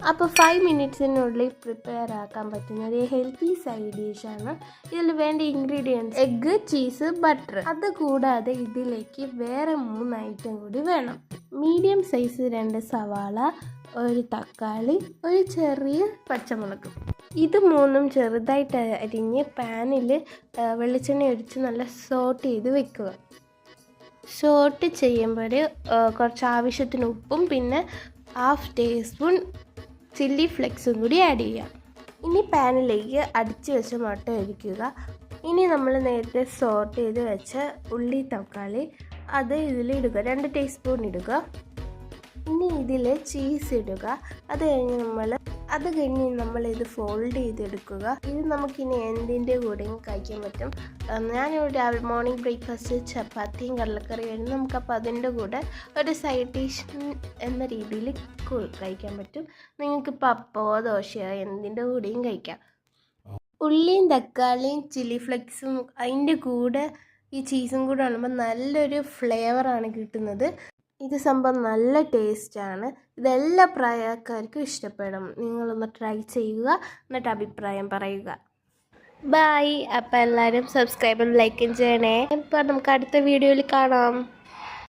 അപ്പോൾ 5 മിനിറ്റ്സിനുള്ളിൽ പ്രിപ്പയർ ആക്കാൻ പറ്റുന്ന ഒരു ഹെൽത്തി സൈഡ് ഡിഷാണ്. ഇതിൽ വേണ്ട ഇൻഗ്രീഡിയൻസ് എഗ്ഗ്, ചീസ്, ബട്ടർ. അതുകൂടാതെ ഇതിലേക്ക് വേറെ 3 ഐറ്റം കൂടി വേണം. മീഡിയം സൈസ് 2 സവാള, ഒരു തക്കാളി, ഒരു ചെറിയ പച്ചമുളക്. ഇത് 3ഉം ചെറുതായിട്ട് അരിഞ്ഞ് പാനിൽ വെളിച്ചെണ്ണ ഒഴിച്ച് നല്ല സോട്ട് ചെയ്ത് വെക്കുക. സോട്ട് ചെയ്യുമ്പോൾ കുറച്ച് ആവശ്യത്തിന് ഉപ്പും പിന്നെ 1/2 ടീസ്പൂൺ ചില്ലി ഫ്ലെക്സും കൂടി ആഡ് ചെയ്യുക. ഇനി പാനിലേക്ക് അടിച്ച് വെച്ച മുട്ട ഒഴിക്കുക. ഇനി നമ്മൾ നേരത്തെ സോട്ട് ചെയ്ത് വെച്ച ഉള്ളി, തക്കാളി അത് ഇതിലിടുക. 2 ടീസ്പൂൺ ഇടുക. ഇനി ഇതിൽ ചീസ് ഇടുക. അത് കഴിഞ്ഞ് നമ്മൾ ഇത് ഫോൾഡ് ചെയ്തെടുക്കുക. ഇത് നമുക്കിനി എന്തിൻ്റെ കൂടെയും കഴിക്കാൻ പറ്റും. ഞാനിവിടെ രാവിലെ മോർണിംഗ് ബ്രേക്ക്ഫാസ്റ്റ് ചപ്പാത്തിയും കടലക്കറിയും നമുക്കപ്പോൾ അതിൻ്റെ കൂടെ ഒരു സൈഡ് ഡിഷ് എന്ന രീതിയിൽ കഴിക്കാൻ പറ്റും. നിങ്ങൾക്കിപ്പോൾ അപ്പമോ ദോശയോ എന്തിൻ്റെ കൂടെയും കഴിക്കാം. ഉള്ളിയും തക്കാളിയും ചില്ലി ഫ്ലെക്സും അതിൻ്റെ കൂടെ ഈ ചീസും കൂടെ ആകുമ്പോൾ നല്ലൊരു ഫ്ലേവറാണ് കിട്ടുന്നത്. ഇത് സംഭവം നല്ല ടേസ്റ്റാണ്. ഇതെല്ലാ പ്രായക്കാർക്കും ഇഷ്ടപ്പെടും. നിങ്ങളൊന്ന് ട്രൈ ചെയ്യുക, എന്നിട്ട് അഭിപ്രായം പറയുക. ബൈ. അപ്പോൾ എല്ലാവരും സബ്സ്ക്രൈബും ലൈക്കും ചെയ്യണേ. ഇപ്പോൾ നമുക്ക് അടുത്ത വീഡിയോയിൽ കാണാം.